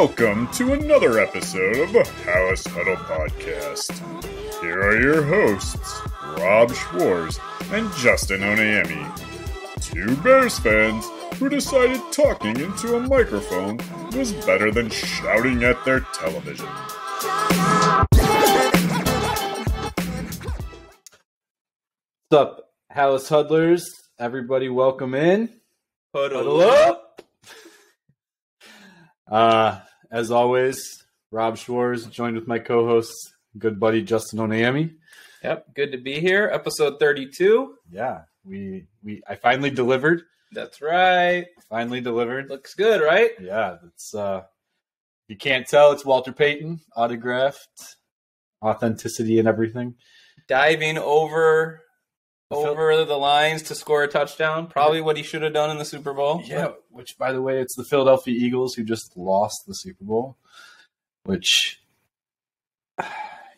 Welcome to another episode of the House Huddle Podcast. Here are your hosts, Rob Schwartz and Justin Onayemi, two Bears fans who decided talking into a microphone was better than shouting at their television. What's up, House Huddlers? Everybody welcome in. Huddle up. As always, Rob Schwartz, joined with my co-host, good buddy Justin Onayemi. Yep, good to be here. Episode 32. Yeah, I finally delivered. That's right. Finally delivered. Looks good, right? Yeah, it's you can't tell it's Walter Payton, autographed, authenticity and everything. Diving over the lines to score a touchdown. Probably what he should have done in the Super Bowl. Yeah, which, by the way, it's the Philadelphia Eagles who just lost the Super Bowl, which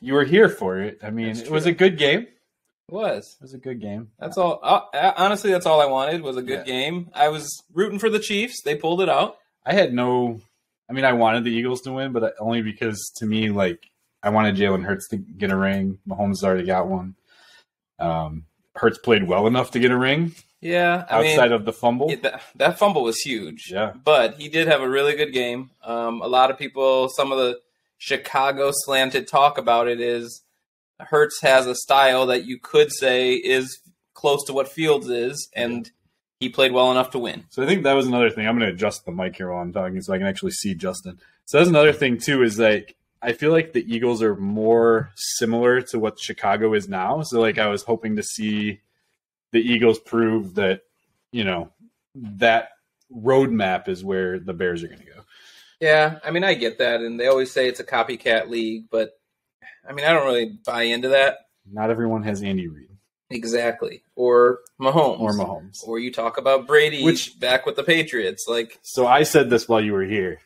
you were here for it. I mean, it was a good game. It was. It was a good game. That's all. Honestly, that's all I wanted was a good game. I was rooting for the Chiefs. They pulled it out. I wanted the Eagles to win, but only because, to me, I wanted Jalen Hurts to get a ring. Mahomes already got one. Hurts played well enough to get a ring. Yeah. Outside of the fumble. That fumble was huge. Yeah. But he did have a really good game. A lot of people, some of the Chicago slanted talk about it is Hurts has a style that you could say is close to what Fields is, and he played well enough to win. So I think that was another thing. I'm going to adjust the mic here while I'm talking so I can actually see Justin. So that's another thing, too, is I feel like the Eagles are more similar to what Chicago is now. So, I was hoping to see the Eagles prove that, that roadmap is where the Bears are going to go. Yeah, I get that. And they always say it's a copycat league, but, I don't really buy into that. Not everyone has Andy Reid. Exactly. Or Mahomes. Or you talk about Brady back with the Patriots. So I said this while you were here.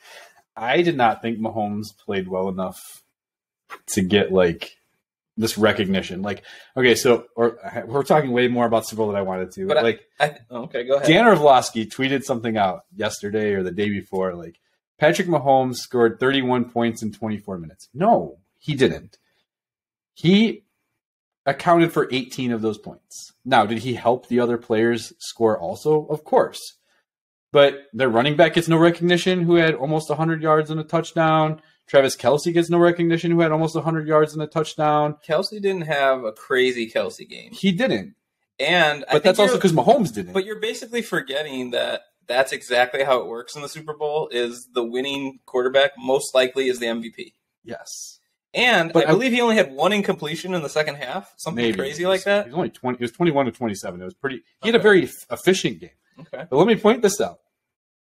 I did not think Mahomes played well enough to get this recognition. We're talking way more about Super Bowl than I wanted to. But okay, go ahead. Dan Orlovsky tweeted something out yesterday or the day before. Patrick Mahomes scored 31 points in 24 minutes. No, he didn't. He accounted for 18 of those points. Now, did he help the other players score also? Of course. But their running back gets no recognition, who had almost 100 yards and a touchdown. Travis Kelce gets no recognition, who had almost 100 yards and a touchdown. Kelce didn't have a crazy Kelce game. He didn't. But that's also because Mahomes didn't. But you're basically forgetting that that's exactly how it works in the Super Bowl, is the winning quarterback most likely is the MVP. Yes. And I believe he only had one incompletion in the second half, something crazy like that. He was only 20. It was 21 to 27. It was pretty. He had a very efficient game. Okay. But let me point this out.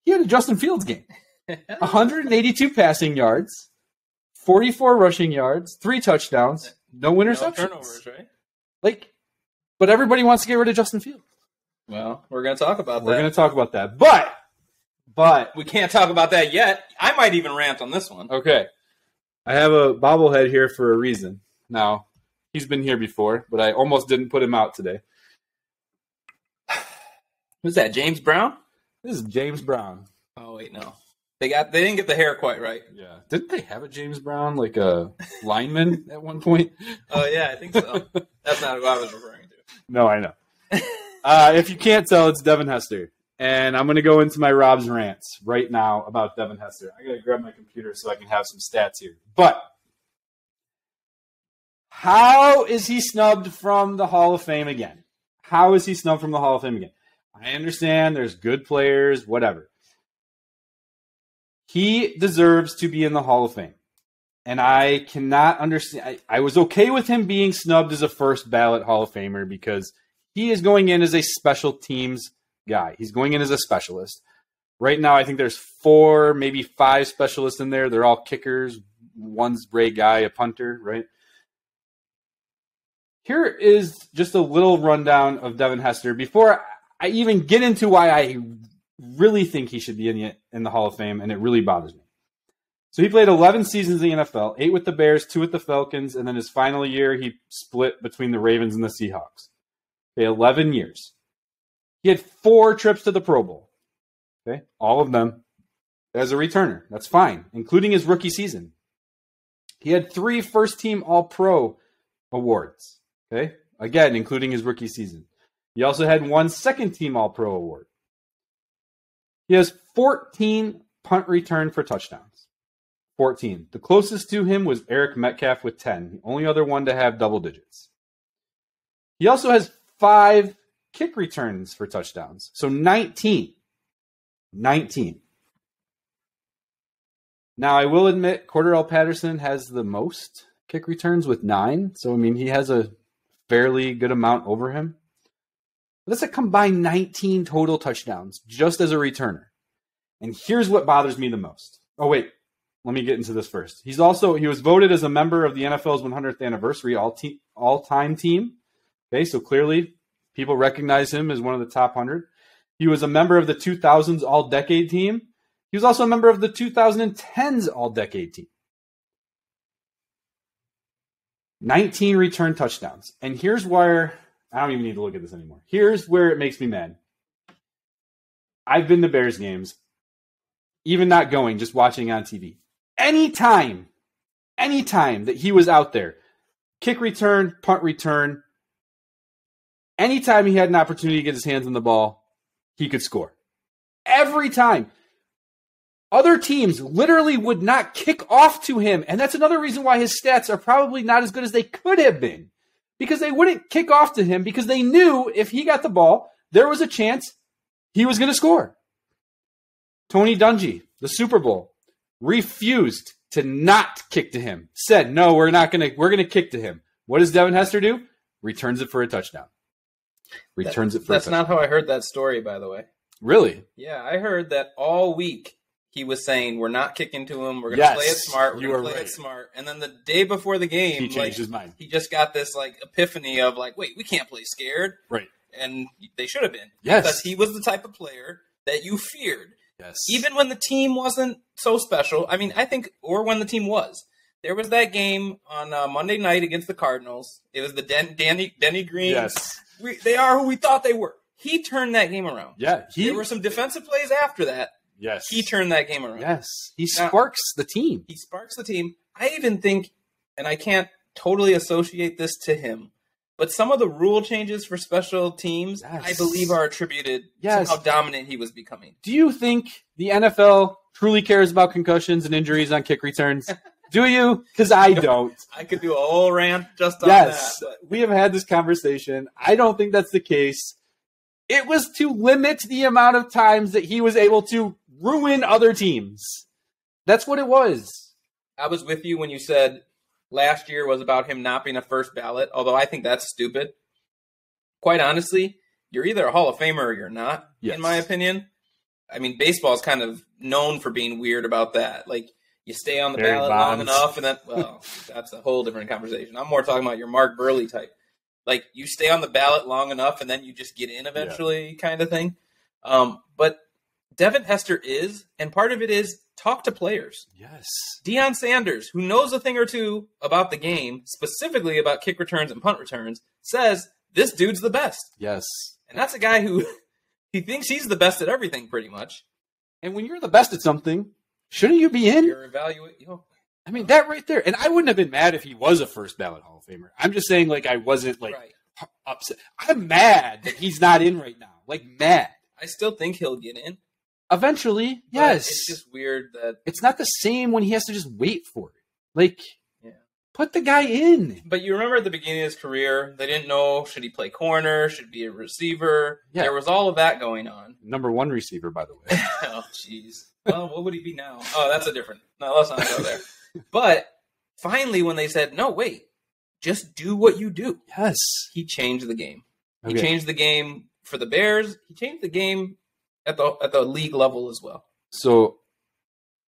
He had a Justin Fields game. 182 passing yards, 44 rushing yards, 3 touchdowns, no interceptions. No turnovers, right? But everybody wants to get rid of Justin Fields. Well, we're going to talk about that. We're going to talk about that. But we can't talk about that yet. I might even rant on this one. Okay. I have a bobblehead here for a reason. Now, he's been here before, but I almost didn't put him out today. Who's that, James Brown? This is James Brown. Oh, wait, no. They didn't get the hair quite right. Yeah. Didn't they have a James Brown, a lineman at one point? Oh, yeah, I think so. That's not who I was referring to. No, I know. If you can't tell, it's Devin Hester. And I'm going to go into my Rob's rants right now about Devin Hester. I got to grab my computer so I can have some stats here. But how is he snubbed from the Hall of Fame again? I understand there's good players, whatever. He deserves to be in the Hall of Fame. And I cannot understand. I was okay with him being snubbed as a first ballot Hall of Famer because he is going in as a special teams guy. He's going in as a specialist. Right now, I think there's 4, maybe 5 specialists in there. They're all kickers. One's Ray Guy, a punter, right? Here is just a little rundown of Devin Hester before I even get into why I really think he should be in the Hall of Fame, and it really bothers me. So he played 11 seasons in the NFL, 8 with the Bears, 2 with the Falcons, and then his final year he split between the Ravens and the Seahawks. Okay, 11 years. He had 4 trips to the Pro Bowl. Okay, all of them as a returner. That's fine, including his rookie season. He had 3 first-team All-Pro awards. Okay, again, including his rookie season. He also had 1 second-team All-Pro award. He has 14 punt return for touchdowns. 14. The closest to him was Eric Metcalf with 10. The only other one to have double digits. He also has 5 kick returns for touchdowns. So 19. 19. Now, I will admit, Cordarrelle Patterson has the most kick returns with 9. So, I mean, he has a fairly good amount over him. That's a combined 19 total touchdowns just as a returner. And here's what bothers me the most. Oh, wait. Let me get into this first. He was voted as a member of the NFL's 100th anniversary all-time team. Okay, so clearly people recognize him as one of the top 100. He was a member of the 2000s all-decade team. He was also a member of the 2010s all-decade team. 19 return touchdowns. And here's where I don't even need to look at this anymore. Here's where it makes me mad. I've been to Bears games, even not going, just watching on TV. Anytime that he was out there, kick return, punt return, anytime he had an opportunity to get his hands on the ball, he could score. Every time. Other teams literally would not kick off to him, and that's another reason why his stats are probably not as good as they could have been. Because they wouldn't kick off to him because they knew if he got the ball, there was a chance he was going to score. Tony Dungy, the Super Bowl, refused to not kick to him. Said, no, we're going to kick to him. What does Devin Hester do? Returns it for a touchdown. That's not how I heard that story, by the way. Really? Yeah, I heard that all week he was saying, we're not kicking to him. We're going to play it smart. We're going to play it smart. And then the day before the game, he changed his mind. He just got this epiphany of wait, we can't play scared. Right. And they should have been. Yes. Because he was the type of player that you feared. Yes. Even when the team wasn't so special. I mean, or when the team was. There was that game on Monday night against the Cardinals. It was the Denny Green. Yes. They are who we thought they were. He turned that game around. Yeah. There were some defensive plays after that. Yes. He turned that game around. Yes. He sparks the team. He sparks the team. I even think, and I can't totally associate this to him, but some of the rule changes for special teams, I believe, are attributed to how dominant he was becoming. Do you think the NFL truly cares about concussions and injuries on kick returns? Do you? Because I don't. I could do a whole rant just on that. Yes. We have had this conversation. I don't think that's the case. It was to limit the amount of times that he was able to ruin other teams. That's what it was. I was with you when you said last year was about him not being a first ballot, although I think that's stupid. Quite honestly, you're either a Hall of Famer or you're not, in my opinion. I mean, baseball is kind of known for being weird about that. You stay on the ballot long enough, and then, that's a whole different conversation. I'm more talking about your Mark Burley type. You stay on the ballot long enough, and then you just get in eventually kind of thing. But Devin Hester is, and part of it is talk to players. Yes. Deion Sanders, who knows a thing or two about the game, specifically about kick returns and punt returns, says this dude's the best. Yes. And that's a guy who he thinks he's the best at everything, pretty much. And when you're the best at something, shouldn't you be in? You're evaluating. I mean, that right there. And I wouldn't have been mad if he was a first ballot Hall of Famer. I'm just saying, I wasn't upset. I'm mad that he's not in right now. Mad. I still think he'll get in. Eventually, yes. It's just weird that it's not the same when he has to just wait for it. Put the guy in. But you remember at the beginning of his career, they didn't know, should he play corner, should he be a receiver? Yeah. There was all of that going on. Number 1 receiver, by the way. Oh, jeez. Well, what would he be now? Oh, that's a different. No, let's not go there. But finally, when they said, no, wait, just do what you do. Yes. He changed the game. Okay. He changed the game for the Bears. He changed the game at the league level as well. So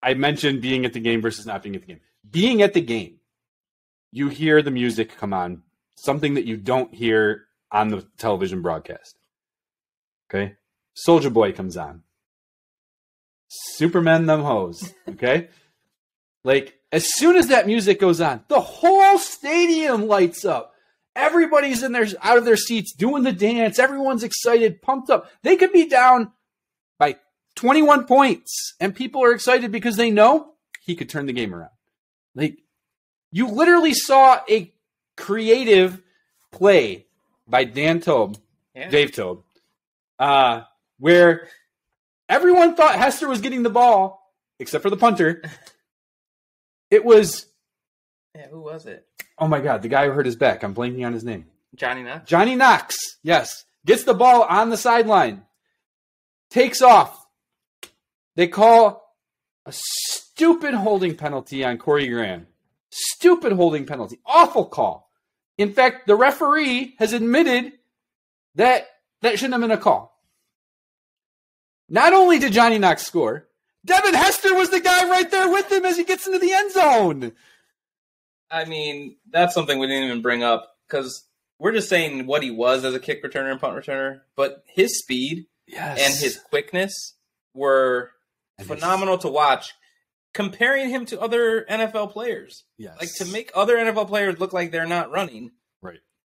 I mentioned being at the game versus not being at the game. Being at the game, you hear the music come on, something that you don't hear on the television broadcast. Okay? Soulja Boy comes on. Superman them hoes. Okay? As soon as that music goes on, the whole stadium lights up. Everybody's out of their seats doing the dance. Everyone's excited, pumped up. They could be down by 21 points, and people are excited because they know he could turn the game around. Like, you literally saw a creative play by Dave Tobe, where everyone thought Hester was getting the ball, except for the punter. It was... Yeah, who was it? Oh, my God, the guy who hurt his back. I'm blanking on his name. Johnny Knox? Johnny Knox, yes. Gets the ball on the sideline. Takes off. They call a stupid holding penalty on Corey Graham. Stupid holding penalty. Awful call. In fact, the referee has admitted that shouldn't have been a call. Not only did Johnny Knox score, Devin Hester was the guy right there with him as he gets into the end zone. I mean, that's something we didn't even bring up because we're just saying what he was as a kick returner and punt returner, but his speed and his quickness were phenomenal to watch. Comparing him to other NFL players. Yes. Like, to make other NFL players look like they're not running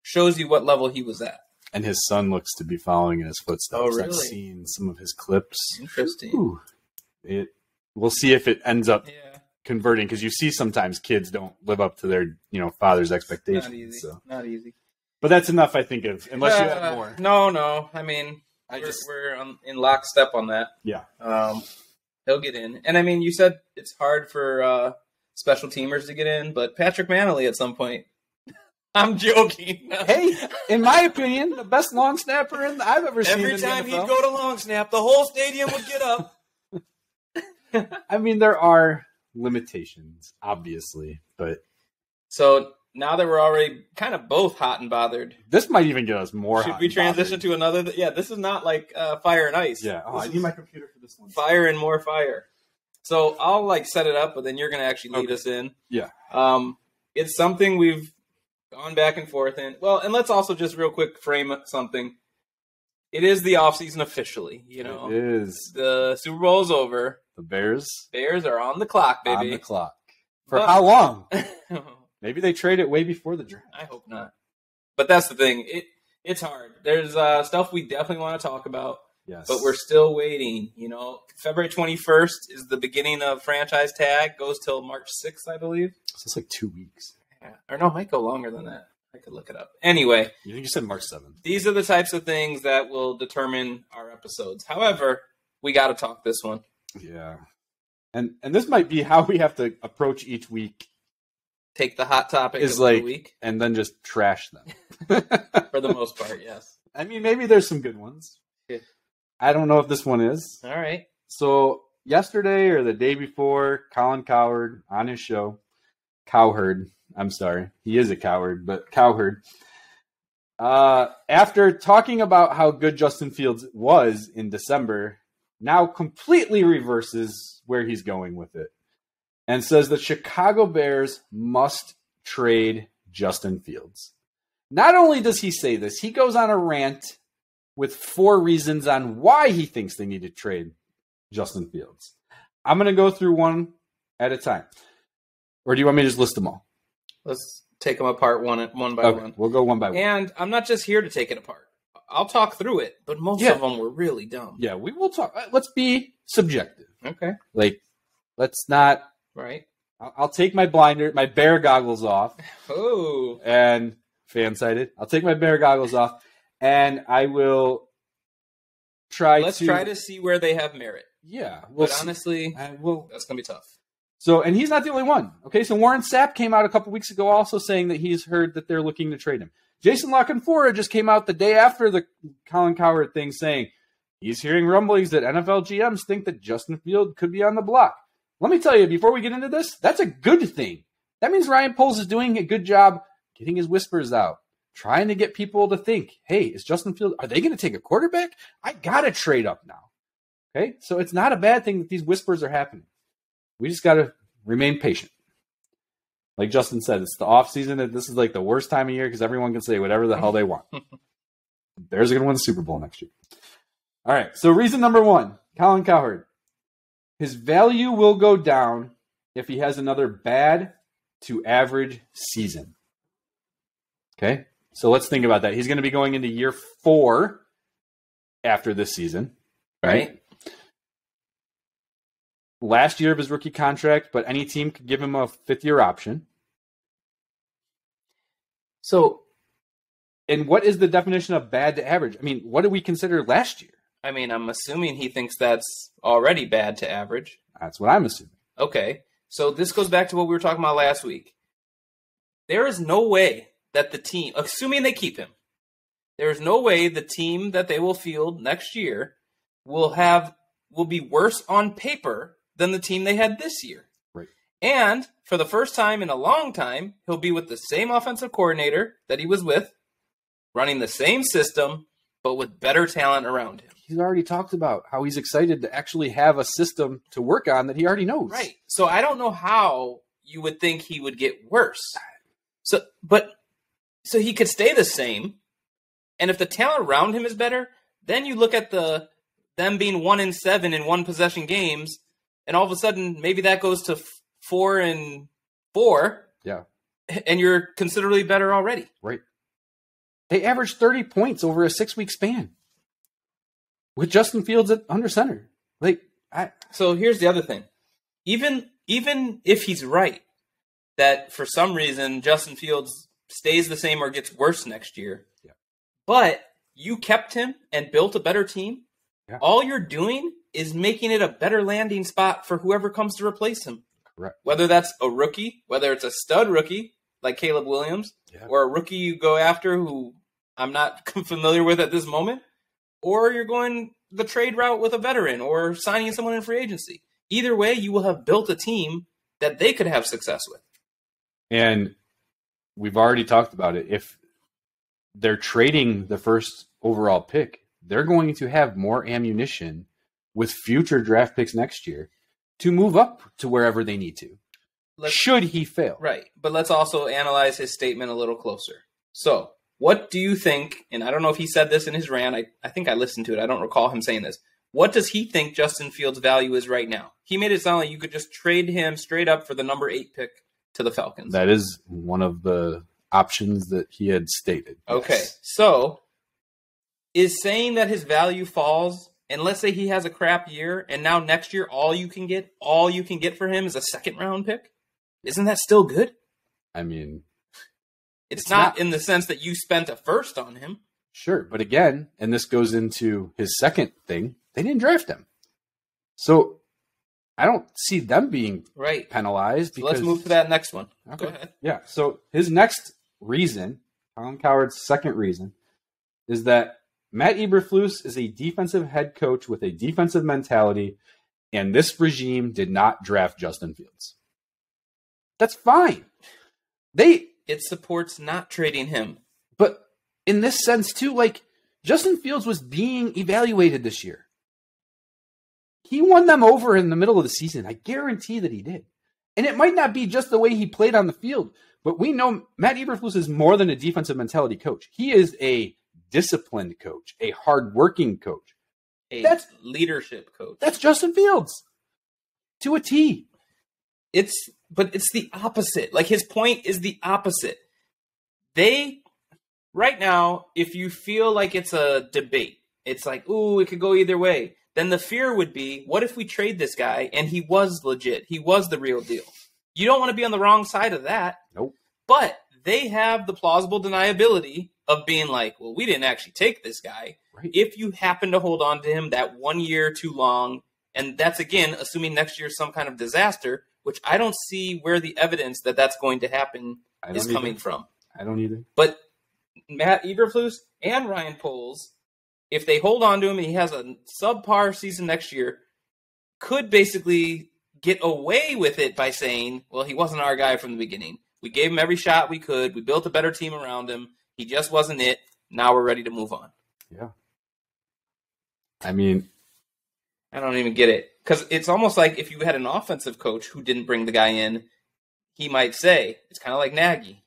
shows you what level he was at. And his son looks to be following in his footsteps. Oh, really? I've seen some of his clips. Interesting. We'll see if it ends up converting, because you see sometimes kids don't live up to their father's expectations. Not easy. So. Not easy. But that's enough, I think, unless you have more. No. I mean, we're in lockstep on that. Yeah. He'll get in. And, I mean, you said it's hard for special teamers to get in, but Patrick Manley at some point. I'm joking. Hey, in my opinion, the best long snapper I've ever seen in the NFL. Every time he'd go to long snap, the whole stadium would get up. I mean, there are limitations, obviously, but... So, now that we're already kind of both hot and bothered. This might even get us more Should we transition to another? Yeah, this is not like fire and ice. Yeah. Oh, I need my computer for this one. Fire and more fire. So I'll set it up, but then you're going to actually lead us in. Yeah. It's something we've gone back and forth in. Well, and let's also just real quick frame something. It is the offseason officially. It is. The Super Bowl is over. The Bears are on the clock, baby. On the clock. For how long? Maybe they trade it way before the draft. I hope not. But that's the thing. It's hard. There's stuff we definitely want to talk about. Yes. But we're still waiting. February 21st is the beginning of franchise tag. Goes till March 6th, I believe. So it's like 2 weeks. Yeah. Or no, it might go longer than that. I could look it up. Anyway. You think you said March 7th? These are the types of things that will determine our episodes. However, we got to talk this one. Yeah. And this might be how we have to approach each week. Take the hot topic of the week. And then just trash them. For the most part, yes. I mean, maybe there's some good ones. Yeah. I don't know if this one is. All right. So yesterday or the day before, Colin Cowherd on his show, Cowherd, I'm sorry. He is a coward, but Cowherd. After talking about how good Justin Fields was in December, now completely reverses where he's going with it and says the Chicago Bears must trade Justin Fields. Not only does he say this, he goes on a rant with 4 reasons on why he thinks they need to trade Justin Fields. I'm going to go through one at a time. Or do you want me to just list them all? Let's take them apart one by one. We'll go one by one. And I'm not just here to take it apart. I'll talk through it, but most of them were really dumb. Yeah, we will talk. Let's be subjective. Okay. Let's not... Right. I'll take my bear goggles off. Oh. And fan-sided. I'll take my bear goggles off, and I will Let's try to see where they have merit. Yeah. Honestly, that's going to be tough. So, and he's not the only one. Okay, so Warren Sapp came out a couple weeks ago also saying that he's heard that they're looking to trade him. Jason La Canfora just came out the day after the Colin Cowherd thing saying he's hearing rumblings that NFL GMs think that Justin Fields could be on the block. Let me tell you, before we get into this, that's a good thing. That means Ryan Poles is doing a good job getting his whispers out, trying to get people to think, hey, is Justin Fields, are they going to take a quarterback? I got to trade up now. Okay, so it's not a bad thing that these whispers are happening. We just got to remain patient. Like Justin said, it's the offseason. This is like the worst time of year because everyone can say whatever the hell they want. Bears are going to win the Super Bowl next year. All right, so reason number 1, Colin Cowherd. His value will go down if he has another bad to average season. Okay, so let's think about that. He's going to be going into year 4 after this season, right? last year of his rookie contract, but any team could give him a 5th-year option. So, and what is the definition of bad to average? I mean, what did we consider last year? I mean, I'm assuming he thinks that's already bad to average. That's what I'm assuming. Okay. So this goes back to what we were talking about last week. There is no way that the team, assuming they keep him, there is no way the team that they will field next year will be worse on paper than the team they had this year. Right. And for the first time in a long time, he'll be with the same offensive coordinator that he was with, running the same system, but with better talent around him. He's already talked about how he's excited to actually have a system to work on that he already knows. Right. So I don't know how you would think he would get worse. So he could stay the same. And if the talent around him is better, then you look at them being 1-7 in one possession games, and all of a sudden maybe that goes to 4-4. Yeah. And you're considerably better already. Right. They averaged 30 points over a 6-week span with Justin Fields at under center. So here's the other thing. Even if he's right that for some reason Justin Fields stays the same or gets worse next year, but you kept him and built a better team, all you're doing is making it a better landing spot for whoever comes to replace him. Correct. Whether that's a rookie, whether it's a stud rookie like Caleb Williams, or a rookie you go after who I'm not familiar with at this moment, or you're going the trade route with a veteran or signing someone in free agency. Either way, you will have built a team that they could have success with. And we've already talked about it. If they're trading the first overall pick, they're going to have more ammunition with future draft picks next year to move up to wherever they need to. Should he fail. Right. But let's also analyze his statement a little closer. So, what do you think, and I don't know if he said this in his rant, I think I listened to it, I don't recall him saying this. What does he think Justin Fields' value is right now? He made it sound like you could just trade him straight up for the number 8 pick to the Falcons. That is one of the options that he had stated. Okay. Yes. So, is saying that his value falls, and let's say he has a crap year, and now next year all you can get for him is a 2nd-round pick? Isn't that still good? I mean, it's not in the sense that you spent a 1st on him. Sure, but again, and this goes into his second thing, they didn't draft him. So I don't see them being penalized. So let's move to that next one. Okay. Go ahead. Yeah, so his next reason, Colin Cowherd's second reason, is that Matt Eberflus is a defensive head coach with a defensive mentality, and this regime did not draft Justin Fields. That's fine. It supports not trading him. But in this sense, too, Justin Fields was being evaluated this year. He won them over in the middle of the season. I guarantee that he did. And it might not be just the way he played on the field, but we know Matt Eberflus is more than a defensive mentality coach. He is a disciplined coach, a hardworking coach. That's leadership coach. That's Justin Fields to a T. But it's the opposite. His point is the opposite. Right now, if you feel like it's a debate, it's like, ooh, it could go either way. Then the fear would be, what if we trade this guy and he was legit? He was the real deal. You don't want to be on the wrong side of that. Nope. But they have the plausible deniability of being like, well, we didn't actually take this guy. Right. If you happen to hold on to him that 1 year too long, and that's, again, assuming next year is some kind of disaster, which I don't see where the evidence that that's going to happen is coming from. I don't either. But Matt Eberflus and Ryan Poles, if they hold on to him and he has a subpar season next year, could basically get away with it by saying, well, he wasn't our guy from the beginning. We gave him every shot we could. We built a better team around him. He just wasn't it. Now we're ready to move on. Yeah. I mean, I don't even get it. Because it's almost like if you had an offensive coach who didn't bring the guy in, he might say, it's kind of like Nagy.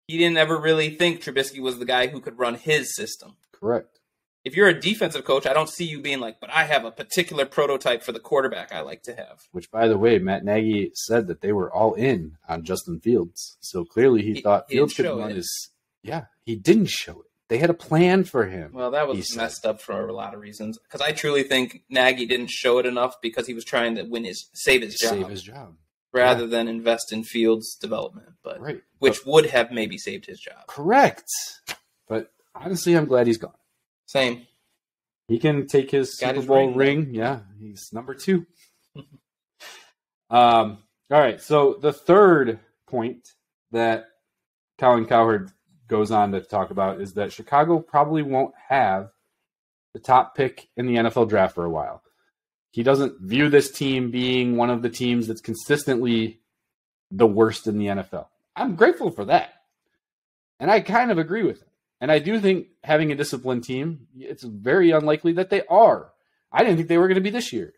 He didn't ever really think Trubisky was the guy who could run his system. Correct. If you're a defensive coach, I don't see you being like, but I have a particular prototype for the quarterback I like to have. Which, by the way, Matt Nagy said that they were all in on Justin Fields. So clearly he thought Fields could run his... Yeah, he didn't show it. They had a plan for him. Well, that was messed up for a lot of reasons. Because I truly think Nagy didn't show it enough because he was trying to save his job. Rather than invest in Fields' development, which would have maybe saved his job. Correct. But honestly, I'm glad he's gone. Same. He can take his Super Bowl ring. Yeah, he's number 2. All right, so the third point that Colin Cowherd goes on to talk about is that Chicago probably won't have the top pick in the NFL draft for a while. He doesn't view this team being one of the teams that's consistently the worst in the NFL. I'm grateful for that. And I kind of agree with him. And I do think having a disciplined team, it's very unlikely that they are. I didn't think they were going to be this year.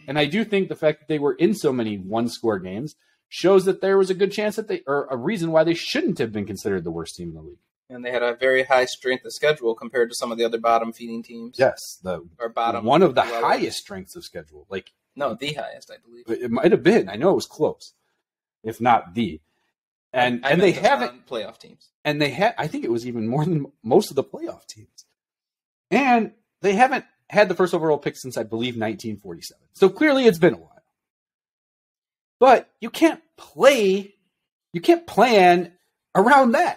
And I do think the fact that they were in so many one-score games shows that there was a good chance that or a reason why they shouldn't have been considered the worst team in the league. And they had a very high strength of schedule compared to some of the other bottom-feeding teams. Yes, one of the well, highest strengths of schedule. No, the highest, I believe. It might have been. I know it was close, if not the. And they haven't playoff teams. And they had. I think it was even more than most of the playoff teams. And they haven't had the first overall pick since I believe 1947. So clearly, it's been a while. But you can't plan around that.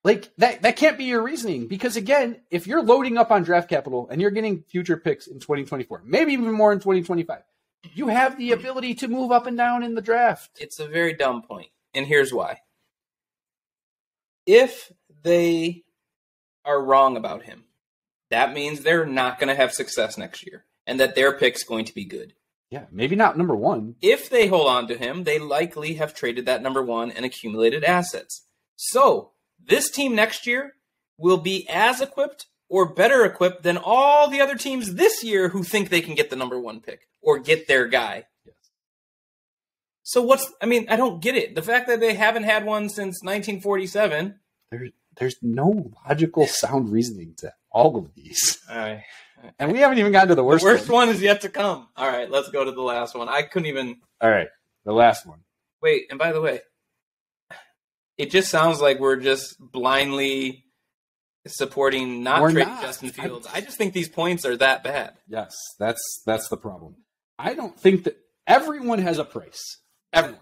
That can't be your reasoning because, again, if you're loading up on draft capital and you're getting future picks in 2024, maybe even more in 2025, you have the ability to move up and down in the draft. It's a very dumb point, and here's why. If they are wrong about him, that means they're not going to have success next year and that their pick's going to be good. Yeah, maybe not number 1. If they hold on to him, they likely have traded that number 1 and accumulated assets. So this team next year will be as equipped or better equipped than all the other teams this year who think they can get the number 1 pick or get their guy. Yes. So I don't get it. The fact that they haven't had one since 1947. There's no logical sound reasoning to all of these. And we haven't even gotten to the worst one. The worst one is yet to come. All right, let's go to the last one. I couldn't even. All right, the last one. Wait, and by the way, it just sounds like we're just blindly supporting trading Justin Fields. I just think these points are that bad. Yes, that's the problem. I don't think that everyone has a price.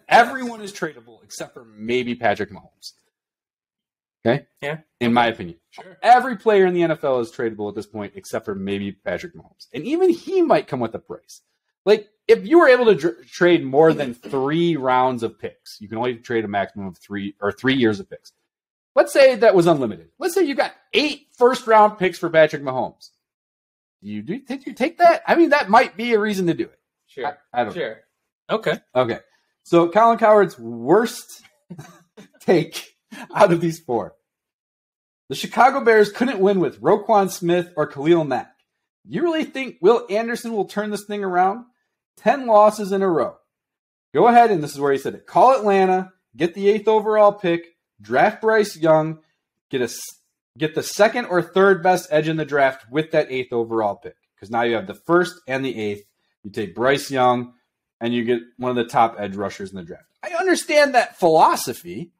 Everyone is tradable except for maybe Patrick Mahomes. Okay? Yeah. In my opinion. Sure. Every player in the NFL is tradable at this point except for maybe Patrick Mahomes. And even he might come with a price. If you were able to trade more than 3 rounds of picks, you can only trade a maximum of 3 years of picks. Let's say that was unlimited. Let's say you got 8 first-round picks for Patrick Mahomes. Do you think you take that? I mean, that might be a reason to do it. Sure. I don't know. Okay. So Colin Cowherd's worst take out of these 4. The Chicago Bears couldn't win with Roquan Smith or Khalil Mack. You really think Will Anderson will turn this thing around? 10 losses in a row. Go ahead, and this is where he said it. Call Atlanta, get the 8th overall pick, draft Bryce Young, get the 2nd or 3rd best edge in the draft with that 8th overall pick. Because now you have the 1st and the 8th. You take Bryce Young, and you get one of the top edge rushers in the draft. I understand that philosophy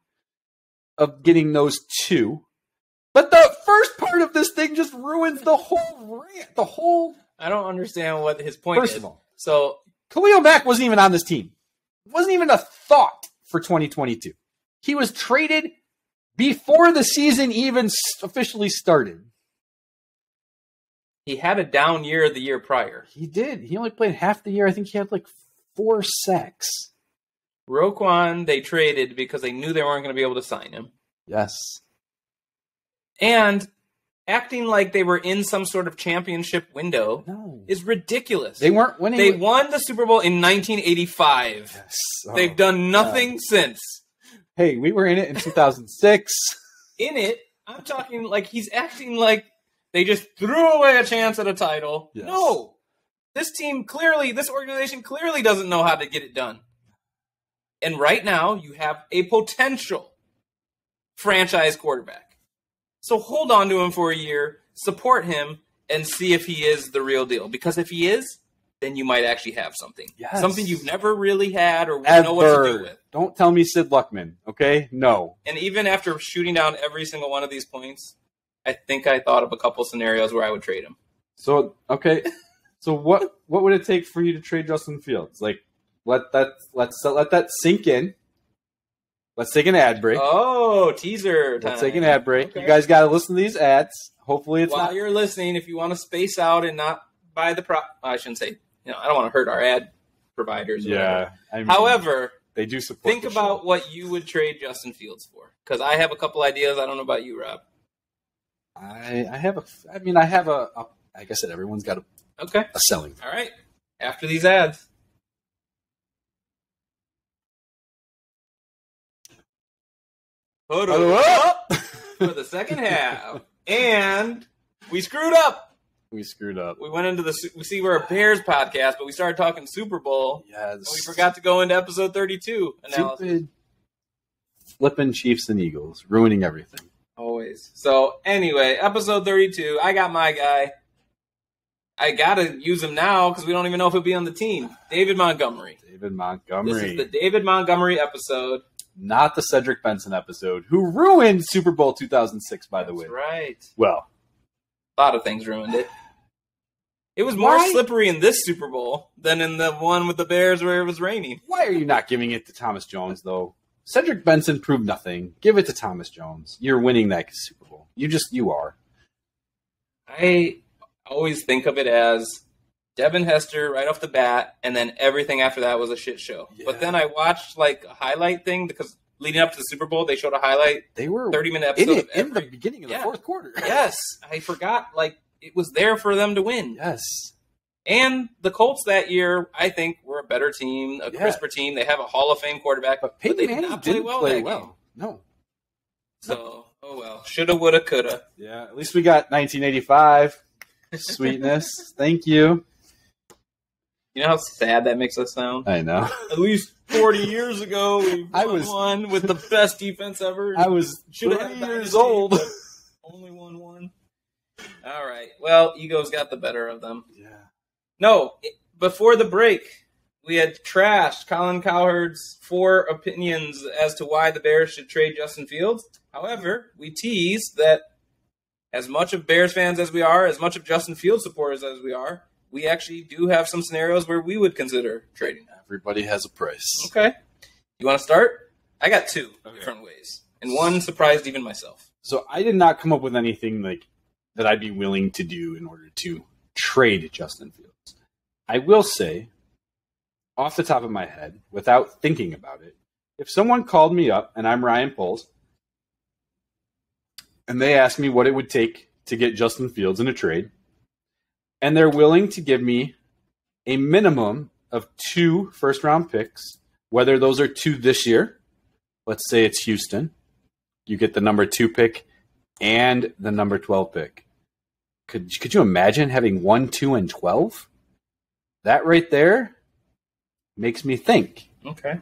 of getting those 2, but the first part of this thing just ruins the whole rant. I don't understand what his point is. First of all, so Khalil Mack wasn't even on this team. It wasn't even a thought for 2022. He was traded before the season even officially started. He had a down year the year prior. He did. He only played half the year. I think he had 4 sacks. Roquan, they traded because they knew they weren't going to be able to sign him. Yes. And acting like they were in some sort of championship window is ridiculous. They weren't winning. They won the Super Bowl in 1985. Yes. They've done nothing since. Hey, we were in it in 2006. In it, I'm talking he's acting like they just threw away a chance at a title. Yes. No. This organization clearly doesn't know how to get it done. And right now, you have a potential franchise quarterback. So hold on to him for a year, support him, and see if he is the real deal. Because if he is, then you might actually have something. Yes. Something you've never really had or know what to do with. Don't tell me Sid Luckman, okay? No. And even after shooting down every single one of these points, I think I thought of a couple scenarios where I would trade him. So, okay. So what would it take for you to trade Justin Fields? Like, let's let that sink in. Let's take an ad break. Oh, teaser time. Let's take an ad break. Okay. You guys got to listen to these ads. Hopefully it's While not. you're listening, if you want to space out and not buy the I shouldn't say, I don't want to hurt our ad providers. Yeah. I mean, however, they do support. Think about what you would trade Justin Fields for, because I have a couple ideas. I don't know about you, Rob. I have a. Like I said, everyone's got a selling. All right. After these ads. Put it up for the second half, and we screwed up. We went into we're a Bears podcast, but we started talking Super Bowl. Yes. And we forgot to go into episode 32 analysis. Stupid flipping Chiefs and Eagles, ruining everything. Always. So anyway, episode 32. I got my guy. I gotta use him now because we don't even know if he'll be on the team. David Montgomery. This is the David Montgomery episode. Not the Cedric Benson episode, who ruined Super Bowl 2006, by the way. That's right. Well, a lot of things ruined it. It was more slippery in this Super Bowl than in the one with the Bears where it was raining. Why are you not giving it to Thomas Jones, though? Cedric Benson proved nothing. Give it to Thomas Jones. You're winning that Super Bowl. You are. I always think of it as Devin, Hester right off the bat, and then everything after that was a shit show. Yeah. But then I watched like a highlight thing because leading up to the Super Bowl, they showed a highlight. They were 30-minute episode in the beginning of the fourth quarter. Yes, I forgot. Like it was there for them to win. Yes, and the Colts that year, I think, were a better team, a crisper team. They have a Hall of Fame quarterback, but they did not play well that game. No. So, oh well, shoulda, woulda, coulda. Yeah, at least we got 1985 sweetness. Thank you. You know how sad that makes us sound? I know. At least 40 years ago, we won with the best defense ever. I was 30 years old. Only won one. All right. Well, egos got the better of them. Yeah. No, before the break, we had trashed Colin Cowherd's 4 opinions as to why the Bears should trade Justin Fields. However, we teased that as much of Bears fans as we are, as much of Justin Fields supporters as we are, we actually do have some scenarios where we would consider trading that. Everybody has a price. Okay. You want to start? I got 2 different ways, and one surprised even myself. So I did not come up with anything like that I'd be willing to do in order to trade Justin Fields. I will say, off the top of my head, without thinking about it, if someone called me up, and I'm Ryan Poles, and they asked me what it would take to get Justin Fields in a trade, and they're willing to give me a minimum of 2 first-round picks, whether those are 2 this year. Let's say it's Houston. You get the number 2 pick and the number 12 pick. Could you imagine having 1, 2, and 12? That right there makes me think. Okay.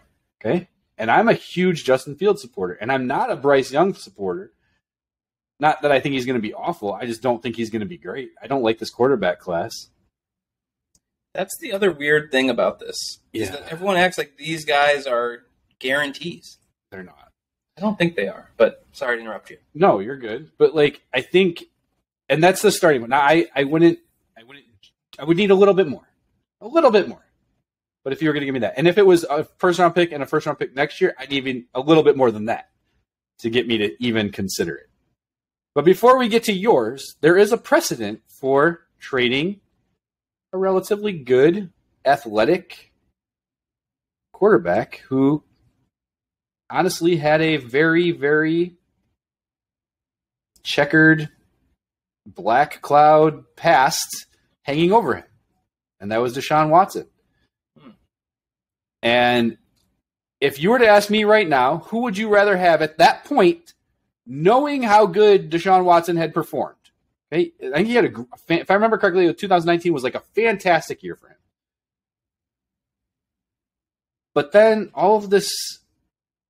And I'm a huge Justin Fields supporter, and I'm not a Bryce Young supporter. Not that I think he's going to be awful. I just don't think he's going to be great. I don't like this quarterback class. That's the other weird thing about this. Is that everyone acts like these guys are guarantees. They're not. I don't think they are, but sorry to interrupt you. No, you're good. But I think, and that's the starting one. Now, I would need a little bit more. But if you were going to give me that, and if it was a first round pick and a first round pick next year, I'd even a little bit more than that to get me to even consider it. But before we get to yours, there is a precedent for trading a relatively good, athletic quarterback who honestly had a very, very checkered black cloud past hanging over him. And that was Deshaun Watson. And if you were to ask me right now, who would you rather have at that point, knowing how good Deshaun Watson had performed? Okay, I think he had if I remember correctly, 2019 was like a fantastic year for him. But then all of this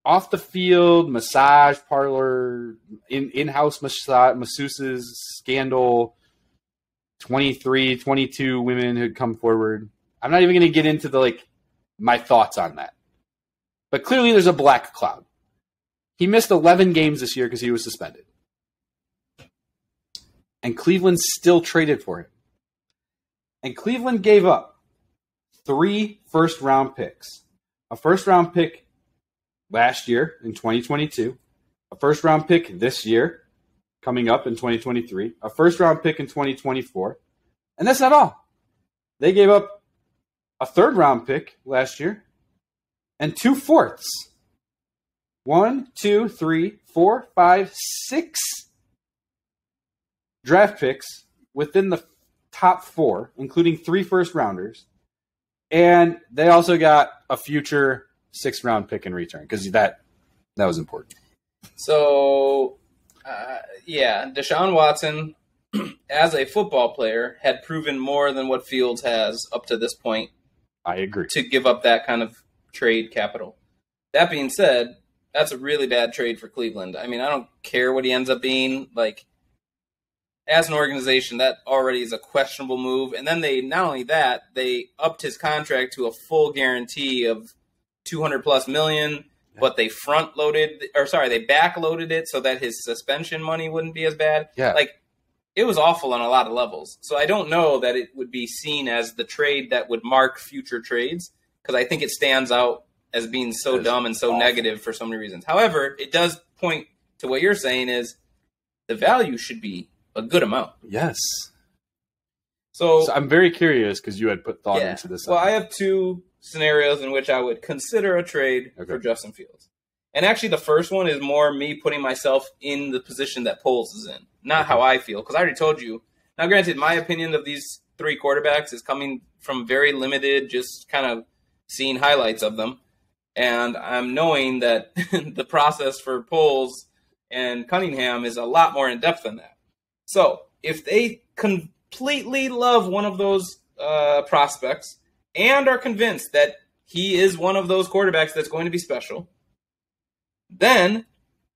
off the field massage parlor, in-house masseuses scandal, 23, 22 women who'd come forward. I'm not even going to get into my thoughts on that. But clearly there's a black cloud. He missed 11 games this year because he was suspended. And Cleveland still traded for him. And Cleveland gave up 3 first-round picks. A first-round pick last year in 2022. A first-round pick this year, coming up in 2023. A first-round pick in 2024. And that's not all. They gave up a third-round pick last year and 2 fourths. 1, 2, 3, 4, 5, 6 draft picks within the top 4, including 3 first-rounders. And they also got a future 6th-round pick in return because that was important. So, Deshaun Watson, as a football player, had proven more than what Fields has up to this point. I agree. To give up that kind of trade capital. That being said, that's a really bad trade for Cleveland. I mean, I don't care what he ends up being. Like, as an organization, that already is a questionable move. And then not only that, they upped his contract to a full guarantee of $200+ million, but they they backloaded it so that his suspension money wouldn't be as bad. Yeah. Like, it was awful on a lot of levels. So I don't know that it would be seen as the trade that would mark future trades, because I think it stands out as being so dumb and so awful. Negative for so many reasons. However, it does point to what you're saying is the value should be a good amount. Yes. So I'm very curious because you had put thought into this. Well, I have 2 scenarios in which I would consider a trade for Justin Fields. And actually the first one is more me putting myself in the position that Poles is in, not how I feel. Because I already told you. Now, granted, my opinion of these 3 quarterbacks is coming from very limited, just kind of seeing highlights of them. And I'm knowing that the process for Poles and Cunningham is a lot more in-depth than that. So if they completely love one of those prospects and are convinced that he is one of those quarterbacks that's going to be special, then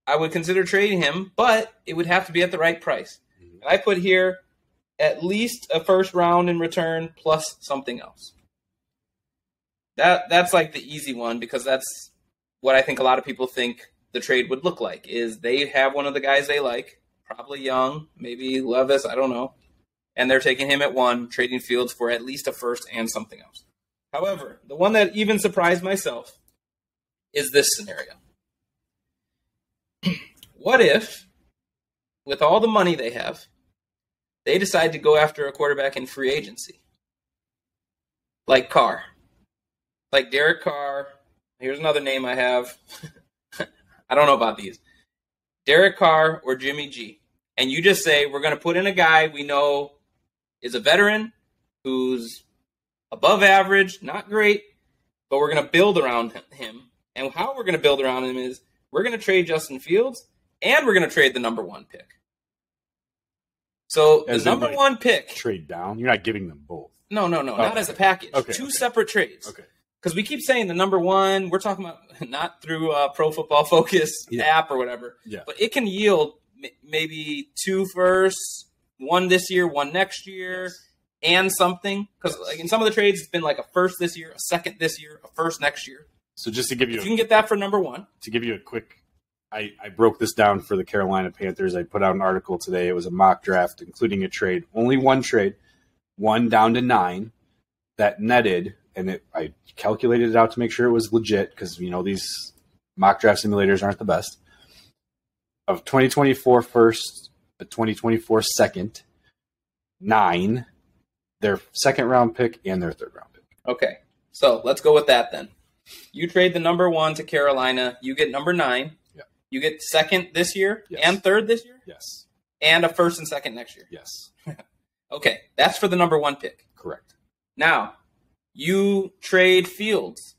I would consider trading him, but it would have to be at the right price. And I put here at least a first round in return plus something else. That's like the easy one, because that's what I think a lot of people think the trade would look like, is they have one of the guys they like, probably young, maybe Levis, I don't know, and they're taking him at 1, trading Fields for at least a first and something else. However, the one that even surprised myself is this scenario. What if, with all the money they have, they decide to go after a quarterback in free agency? Like Carr. Like Derek Carr. Here's another name I have. I don't know about these. Derek Carr or Jimmy G. And you just say, we're going to put in a guy we know is a veteran who's above average, not great, but we're going to build around him. And how we're going to build around him is we're going to trade Justin Fields and we're going to trade the number 1 pick. So the number 1 pick. Trade down? You're not giving them both. No, okay. Not as a package. Okay, 2 separate trades. Okay. Because we keep saying the number 1, we're talking about not through Pro Football Focus app or whatever, but it can yield maybe 2 firsts, 1 this year, 1 next year, and something. Because like in some of the trades, it's been like a first this year, a second this year, a first next year. So just to give you, if you can get that for number 1. To give you a quick, I broke this down for the Carolina Panthers. I put out an article today. It was a mock draft, including a trade. Only 1 trade, 1 down to 9, that netted. And I calculated it out to make sure it was legit, because these mock draft simulators aren't the best. Of 2024 first, a 2024 second, 9, their 2nd round pick and their 3rd round pick. Okay, so let's go with that then. You trade the number 1 to Carolina. You get number 9. Yeah. You get 2nd this year and 3rd this year? Yes. And a 1st and 2nd next year? Yes. Okay, that's for the number 1 pick. Correct. Now, you trade Fields.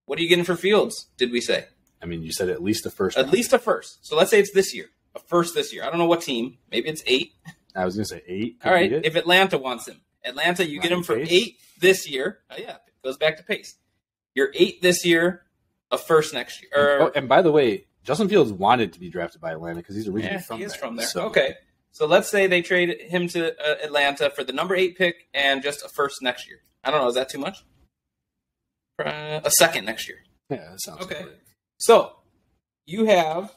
What are you getting for Fields, did we say? I mean, you said at least a first. At least a first. So let's say it's this year. A first this year. I don't know what team. Maybe it's 8. I was going to say 8. All right. If Atlanta wants him. Atlanta, you get him for 8 this year. Oh, yeah. It goes back to pace. You're 8 this year, a first next year. And by the way, Justin Fields wanted to be drafted by Atlanta because he's originally from there. He is from there. So. Okay. So let's say they trade him to Atlanta for the number 8 pick and just a first next year. I don't know. Is that too much? A second next year. Yeah, that sounds okay. Good. So you have,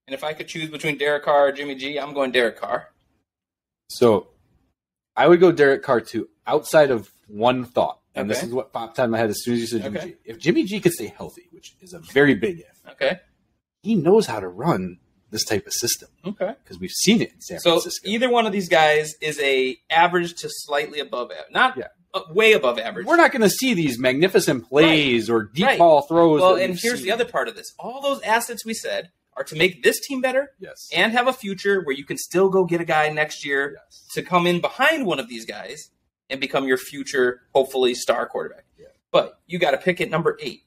and if I could choose between Derek Carr or Jimmy G, I'm going Derek Carr. So I would go Derek Carr too, outside of one thought. And Okay. this is what popped in my head as soon as you said Jimmy Okay. G. If Jimmy G could stay healthy, which is a very big if, Okay. he knows how to run this type of system Okay. because we've seen it in San So Francisco. either one of these guys is a average to slightly above average, not Yeah. way above average. We're not going to see these magnificent plays or deep Right. ball throws. Well, that and we've here's seen. the other part of this: all those assets we said are to make this team better Yes. and have a future where you can still go get a guy next year Yes. to come in behind one of these guys and become your future, hopefully, star quarterback. Yeah. But you got to pick at number 8.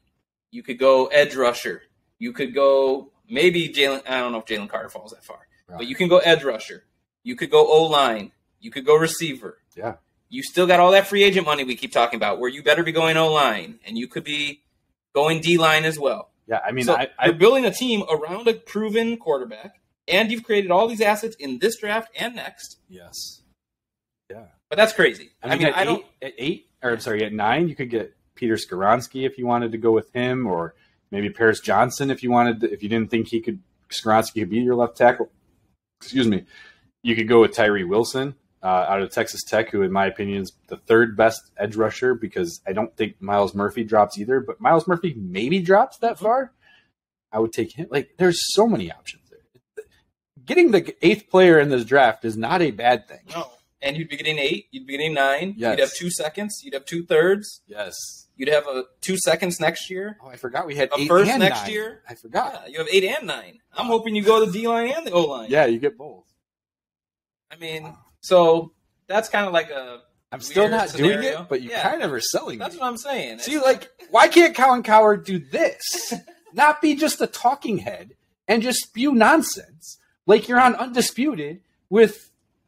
You could go edge rusher. You could go maybe Jalen. I don't know if Jalen Carter falls that far, Right. but you can go edge rusher. You could go O-line. You could go receiver. Yeah. You still got all that free agent money we keep talking about, where you better be going O-line, and you could be going D-line as well. Yeah. I mean, So I you're building a team around a proven quarterback, and you've created all these assets in this draft and next. yes. Yeah. But that's crazy. I mean, at 9, you could get Peter Skoronski if you wanted to go with him, or maybe Paris Johnson if you wanted to, if you didn't think Skoronski could be your left tackle. Excuse me. You could go with Tyree Wilson out of Texas Tech, who in my opinion is the 3rd best edge rusher, because I don't think Miles Murphy drops either, but Miles Murphy maybe drops that far. I would take him. Like, there's so many options there. Getting the 8th player in this draft is not a bad thing. No. And you'd be getting 8. You'd be getting 9. Yes. You'd have 2 seconds. You'd have 2/3. Yes. You'd have 2 seconds next year. Oh, I forgot we had A 8 first and next 9. year. I forgot. Yeah, you have 8 and 9. I'm hoping you go the D-line and the O-line. Yeah, you get both. I mean, so that's kind of like a I'm still weird not doing scenario. it, but you Yeah. kind of are selling That's me. what I'm saying. See, like, why can't Colin Cowherd do this? Not be just a talking head and just spew nonsense like you're on Undisputed with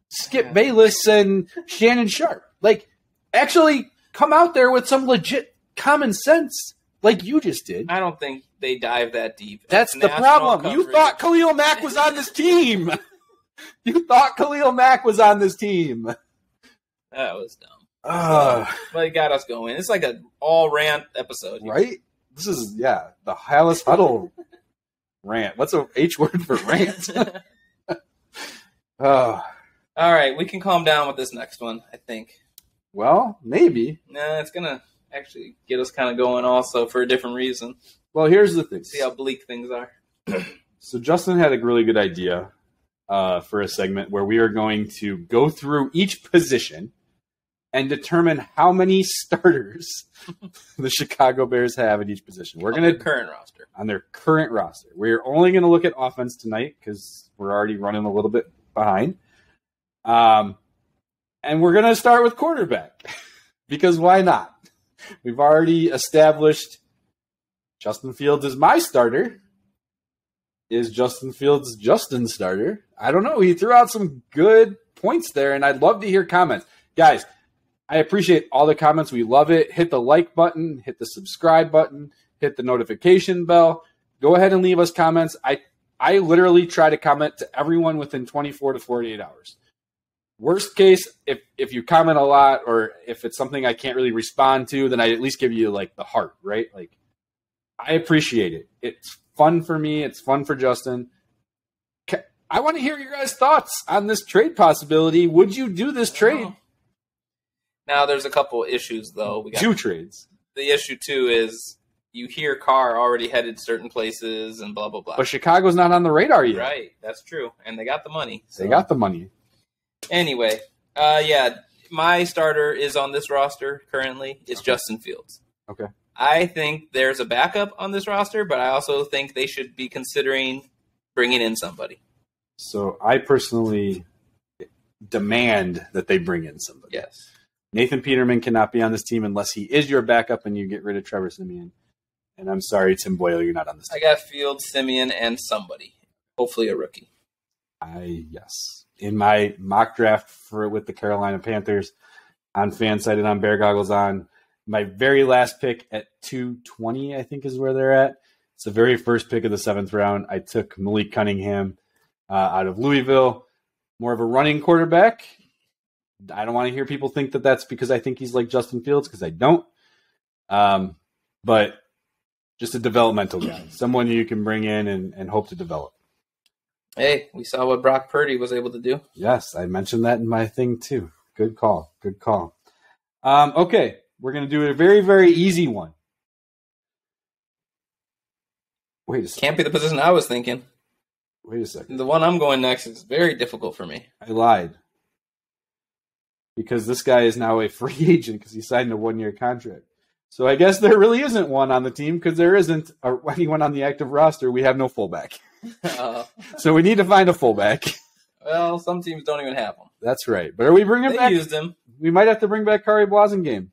Skip Bayless and Shannon Sharp. Like, actually come out there with some legit common sense like you just did. I don't think they dive that deep. That's It's the national problem. You coverage. thought Khalil Mack was on this team. You thought Khalil Mack was on this team. That was dumb. But it got us going. It's like an all rant episode. Right? This is, the Hallis Huddle rant. What's a H word for rant? All right, we can calm down with this next one, I think. Well, maybe. Nah, it's going to actually get us kind of going also for a different reason. Well, here's the thing. See how bleak things are. So Justin had a really good idea for a segment where we are going to go through each position and determine how many starters the Chicago Bears have at each position. We're going to current roster. on their current roster. We're only going to look at offense tonight because we're already running a little bit behind. And we're going to start with quarterback because why not? We've already established Justin Fields is my starter. Is Justin Fields Justin's starter? I don't know. He threw out some good points there, and I'd love to hear comments. Guys, I appreciate all the comments. We love it. Hit the like button, hit the subscribe button, hit the notification bell. Go ahead and leave us comments. I literally try to comment to everyone within 24 to 48 hours. Worst case, if you comment a lot or if it's something I can't really respond to, then I at least give you like the heart, right? Like, I appreciate it. It's fun for me. It's fun for Justin. I want to hear your guys' thoughts on this trade possibility. Would you do this trade? Now, there's a couple issues, though. We got 2 trades. the issue, too, is you hear Carr already headed certain places and blah, blah, blah. But Chicago's not on the radar yet. Right, that's true. And they got the money. They got the money. Anyway, my starter is on this roster currently. It's Justin Fields. Okay. I think there's a backup on this roster, but I also think they should be considering bringing in somebody. So I personally demand that they bring in somebody. Yes. Nathan Peterman cannot be on this team unless he is your backup and you get rid of Trevor Siemian. And I'm sorry, Tim Boyle, you're not on this I team. got Fields, Simeon, and somebody. Hopefully a rookie. Yes. In my mock draft with the Carolina Panthers on Fanside and on Bear Goggles on, my very last pick at 220, I think is where they're at. It's the very first pick of the 7th round. I took Malik Cunningham out of Louisville, more of a running quarterback. I don't want to hear people think that that's because I think he's like Justin Fields, because I don't. But just a developmental guy, someone you can bring in and hope to develop. Hey, we saw what Brock Purdy was able to do. Yes, I mentioned that in my thing too. Good call. Good call. Okay, we're going to do a very, very easy one. Wait a second. Can't be the position I was thinking. Wait a second. The one I'm going next is very difficult for me. I lied. Because this guy is now a free agent because he signed a 1-year contract. So I guess there really isn't one on the team because there isn't anyone on the active roster. We have no fullback. So we need to find a fullback. Well, some teams don't even have them. That's right. But are we bringing back? They used him. We might have to bring back Kari Blasingame.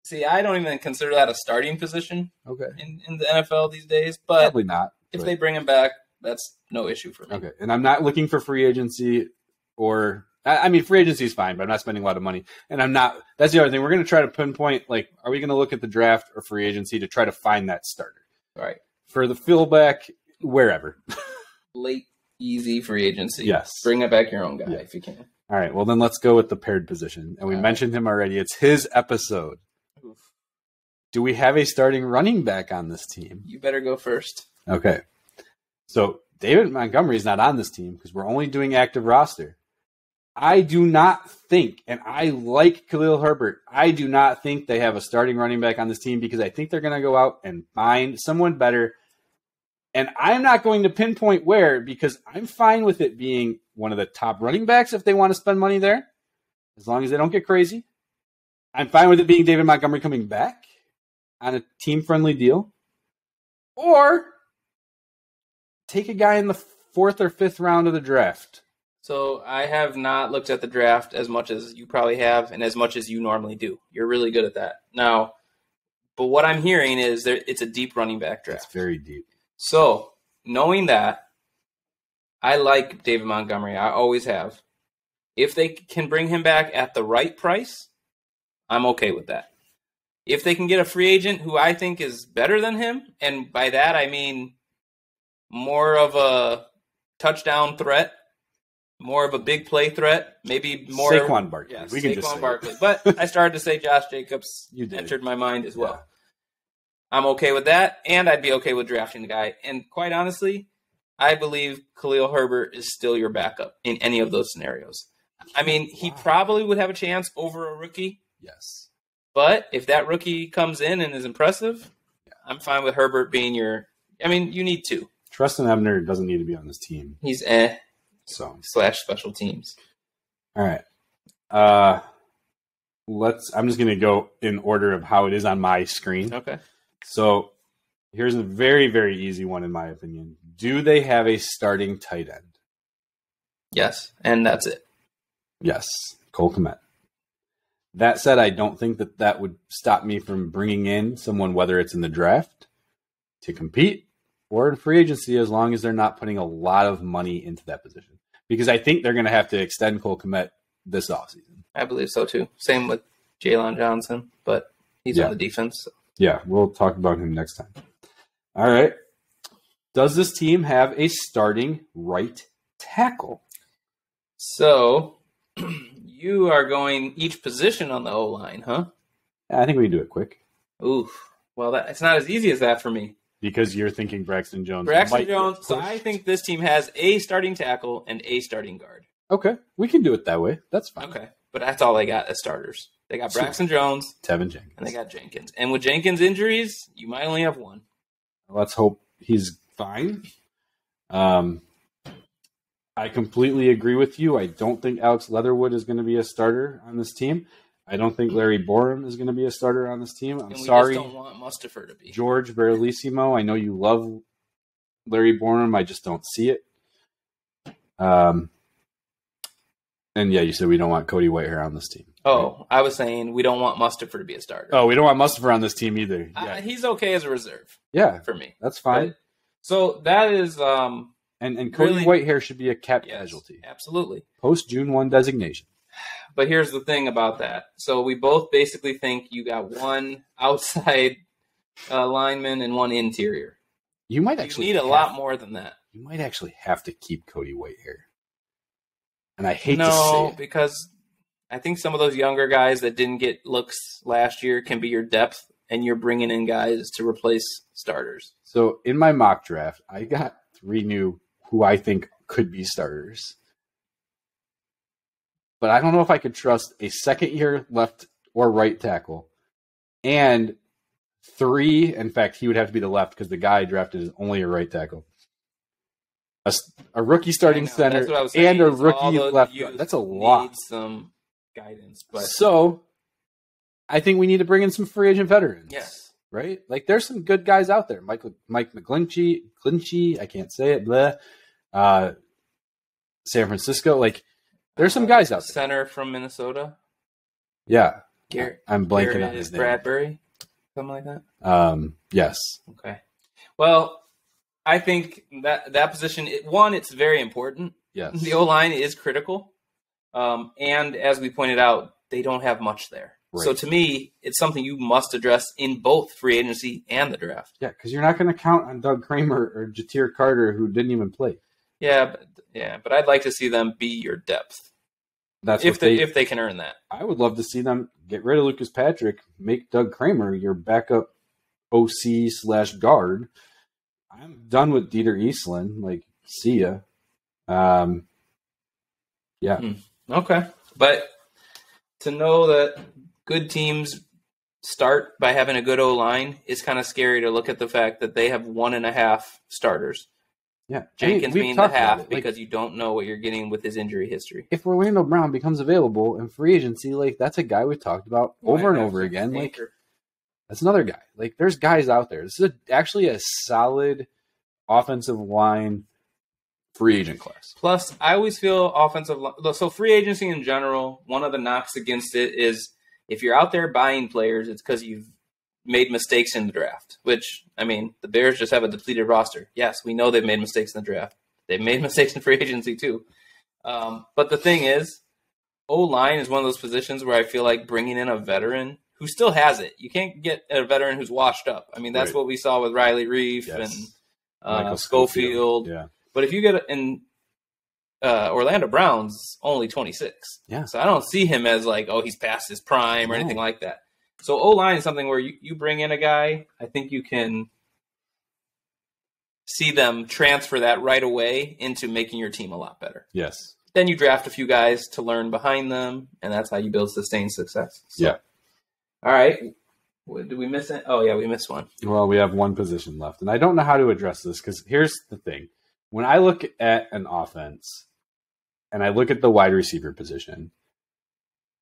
See, I don't even consider that a starting position Okay. in the NFL these days. But Probably not. if they bring him back, that's no issue for me. Okay. And I'm not looking for free agency or – I mean, free agency is fine, but I'm not spending a lot of money. And I'm not – that's the other thing. We're going to try to pinpoint, like, are we going to look at the draft or free agency to try to find that starter? Right. For the fullback, wherever. Late, easy free agency. Yes. Bring it back your own guy if you can. All right. Well, then let's go with the paired position. And we mentioned him already. It's his episode. Oof. Do we have a starting running back on this team? You better go first. Okay. So David Montgomery is not on this team because we're only doing active roster. I do not think, and I like Khalil Herbert, I do not think they have a starting running back on this team because I think they're going to go out and find someone better. And I'm not going to pinpoint where because I'm fine with it being one of the top running backs if they want to spend money there, as long as they don't get crazy. I'm fine with it being David Montgomery coming back on a team-friendly deal. Or take a guy in the 4th or 5th round of the draft. So I have not looked at the draft as much as you probably have and as much as you normally do. You're really good at that. Now, but what I'm hearing is it's a deep running back draft. It's very deep. So knowing that, I like David Montgomery. I always have. If they can bring him back at the right price, I'm okay with that. If they can get a free agent who I think is better than him, and by that I mean more of a touchdown threat, more of a big play threat, maybe more Saquon Barkley. Yes, we can Saquon just say Barkley. But I started to say Josh Jacobs entered my mind as well. Yeah. I'm okay with that, and I'd be okay with drafting the guy. And quite honestly, I believe Khalil Herbert is still your backup in any of those scenarios. I mean, he probably would have a chance over a rookie. Yes. But if that rookie comes in and is impressive, I'm fine with Herbert being your – I mean, you need two. Tristan Ebner doesn't need to be on this team. He's So / special teams. All right. I'm just going to go in order of how it is on my screen. Okay. So here's a very, very easy one in my opinion. Do they have a starting tight end? Yes, and that's it. Yes, Cole Kmet. That said, I don't think that would stop me from bringing in someone, whether it's in the draft to compete or in free agency, as long as they're not putting a lot of money into that position. Because I think they're going to have to extend Cole Kmet this offseason. I believe so, too. Same with Jalen Johnson, but he's on the defense. So. Yeah, we'll talk about him next time. All right. Does this team have a starting right tackle? So you are going each position on the O-line, huh? I think we can do it quick. Oof. Well, it's not as easy as that for me. Because you're thinking Braxton Jones. So I think this team has a starting tackle and a starting guard. Okay, we can do it that way. That's fine. Okay, but that's all they got as starters. They got Braxton Jones, Tevin Jenkins, and they got Jenkins. And with Jenkins' injuries, you might only have one. Let's hope he's fine. I completely agree with you. I don't think Alex Leatherwood is going to be a starter on this team. I don't think Larry Borum is going to be a starter on this team. I'm sorry. Just don't want Mustafer to be. George Berlissimo, I know you love Larry Borum. I just don't see it. And yeah, you said we don't want Cody Whitehair on this team. Oh, I was saying we don't want Mustafer to be a starter. Oh, we don't want Mustafer on this team either. Yeah. He's okay as a reserve. Yeah. For me. That's fine. But, so that is... And Cody really, Whitehair should be a cap casualty. Absolutely. Post June 1 designation. But here's the thing about that. So we both basically think you got one outside lineman and one interior. You might actually need a lot more than that. You might actually have to keep Cody Whitehair. And I hate to say it. Because I think some of those younger guys that didn't get looks last year can be your depth, and you're bringing in guys to replace starters. So in my mock draft, I got 3 new who I think could be starters. But I don't know if I could trust a second-year left or right tackle and 3. In fact, he would have to be the left because the guy drafted is only a right tackle. A rookie starting center and a rookie left. That's a lot. Need some guidance, but so I think we need to bring in some free agent veterans. Yes, right. Like there's some good guys out there. Mike McGlinchey. I can't say it. Blah. San Francisco. Like there's some guys out there. Center from Minnesota. Yeah, Garrett, I'm blanking on his name. Bradbury, something like that. Yes. Okay. Well, I think that position, it's very important. Yes. The O-line is critical. And as we pointed out, they don't have much there. Right. So to me, it's something you must address in both free agency and the draft. Yeah, because you're not going to count on Doug Kramer or Jatir Carter, who didn't even play. Yeah, but I'd like to see them be your depth. That's if they can earn that. I would love to see them get rid of Lucas Patrick, make Doug Kramer your backup OC/guard. I'm done with Dieter Eastland. Like, see ya. Yeah. Okay. But to know that good teams start by having a good O-line is kind of scary to look at the fact that they have 1.5 starters. Yeah. Jenkins being the half because you don't know what you're getting with his injury history. If Orlando Brown becomes available in free agency, like that's a guy we've talked about over and over again. Like that's another guy. Like there's guys out there. This is actually a solid offensive line free agent class. Plus, I always feel offensive line. So free agency in general, one of the knocks against it is if you're out there buying players, it's because you've made mistakes in the draft, which, I mean, the Bears just have a depleted roster. Yes, we know they've made mistakes in the draft. They've made mistakes in free agency too. But the thing is, O-line is one of those positions where I feel like bringing in a veteran who still has it. You can't get a veteran who's washed up. I mean, that's what we saw with Riley Reif and Schofield. Yeah. But if you get in Orlando Brown's only 26. Yeah. So I don't see him as like, oh, he's past his prime or anything like that. So O-line is something where you bring in a guy, I think you can see them transfer that right away into making your team a lot better. Yes. Then you draft a few guys to learn behind them, and that's how you build sustained success. So, yeah. All right. Did we miss it? Oh, yeah, we missed one. Well, we have one position left, and I don't know how to address this because here's the thing. When I look at an offense and I look at the wide receiver position,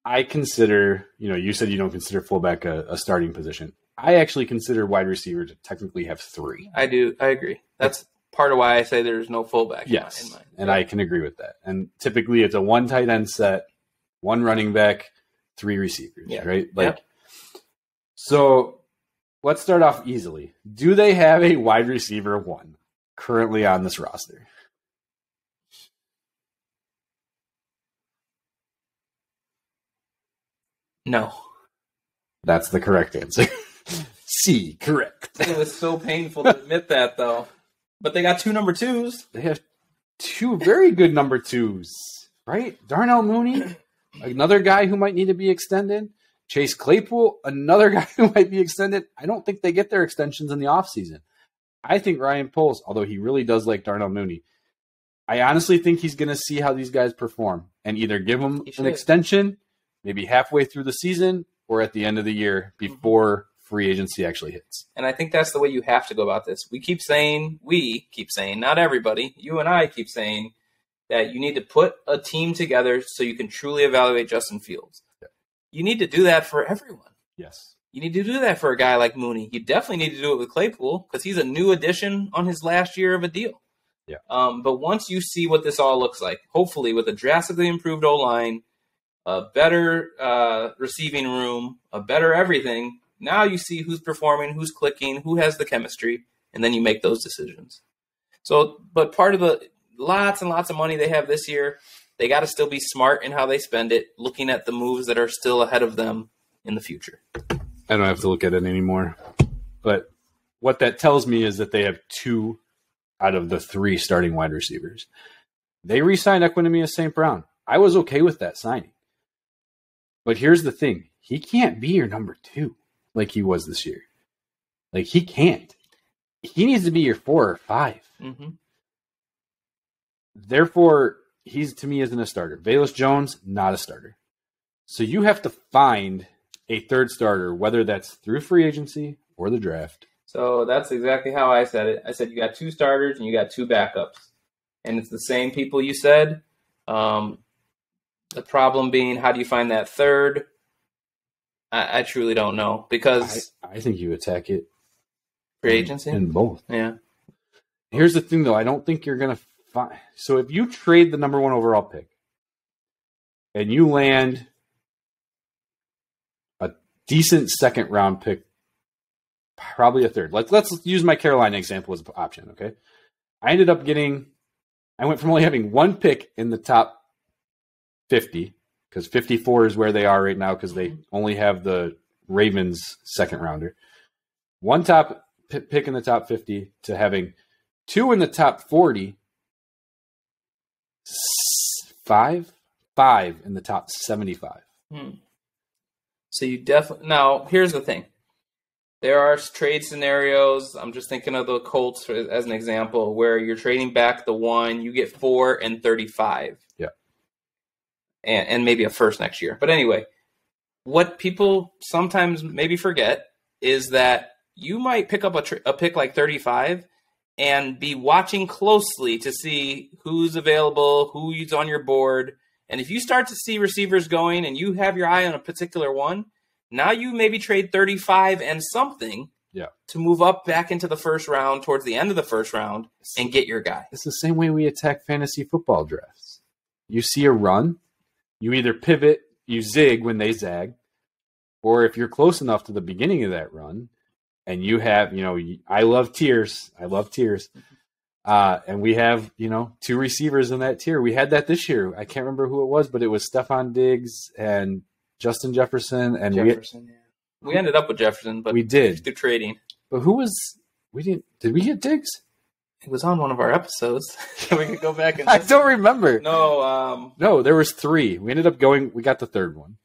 I consider, you said you don't consider fullback a starting position. I actually consider wide receiver to technically have 3. I do. I agree. That's part of why I say there's no fullback. Yes, in mind. And I can agree with that. And typically it's a 1 tight end set, 1 running back, 3 receivers, right? So let's start off easily. Do they have a wide receiver 1 currently on this roster? No. That's the correct answer. C, correct. It was so painful to admit that, though. But they got 2 number 2s. They have 2 very good number 2s, right? Darnell Mooney, another guy who might need to be extended. Chase Claypool, another guy who might be extended. I don't think they get their extensions in the offseason. I think Ryan Poles, although he really does like Darnell Mooney, I honestly think he's going to see how these guys perform and either give them an extension maybe halfway through the season or at the end of the year before free agency actually hits. And I think that's the way you have to go about this. We keep saying, not everybody, you and I keep saying that you need to put a team together so you can truly evaluate Justin Fields. Yeah. You need to do that for everyone. Yes. You need to do that for a guy like Mooney. You definitely need to do it with Claypool because he's a new addition on his last year of a deal. Yeah. But once you see what this all looks like, hopefully with a drastically improved O-line, a better receiving room, a better everything, now you see who's performing, who's clicking, who has the chemistry, and then you make those decisions. So, but part of the lots and lots of money they have this year, they got to still be smart in how they spend it, looking at the moves that are still ahead of them in the future. I don't have to look at it anymore. But what that tells me is that they have 2 out of the 3 starting wide receivers. They re-signed Equinemius St. Brown. I was okay with that signing. But here's the thing. He can't be your number 2 like he was this year. Like, he can't. He needs to be your 4 or 5. Mm-hmm. Therefore, he's to me isn't a starter. Velus Jones, not a starter. So you have to find a third starter, whether that's through free agency or the draft. So that's exactly how I said it. I said you got 2 starters and you got 2 backups. And it's the same people you said. The problem being, how do you find that third? I truly don't know, because I think you attack it free agency in both. Yeah. Here's the thing, though. I don't think you're going to find. So if you trade the number 1 overall pick and you land a decent second round pick, probably a third. Let's use my Carolina example as an option. Okay, I went from only having 1 pick in the top 50, because 54 is where they are right now, because they only have the Ravens second rounder. 1 top pick in the top 50 to having 2 in the top 40, 5 in the top 75. So you definitely, now here's the thing. There are trade scenarios. I'm just thinking of the Colts as an example, where you're trading back the 1, you get 4 and 35. Yeah. And maybe a first next year. But anyway, what people sometimes maybe forget is that you might pick up a pick like 35 and be watching closely to see who's available, who's on your board. And if you start to see receivers going and you have your eye on a particular one, now you maybe trade 35 and something to move up back into the first round, towards the end of the first round, and get your guy. It's the same way we attack fantasy football drafts. You see a run, you either pivot, you zig when they zag, or if you're close enough to the beginning of that run, and you have, I love tiers. And we have, 2 receivers in that tier. We had that this year. I can't remember who it was, but it was Stephon Diggs and Justin Jefferson. And we ended up with Jefferson, but we did through trading. But did we get Diggs? It was on one of our episodes. We could go back and I don't remember. No, there was 3. We ended up we got the third one.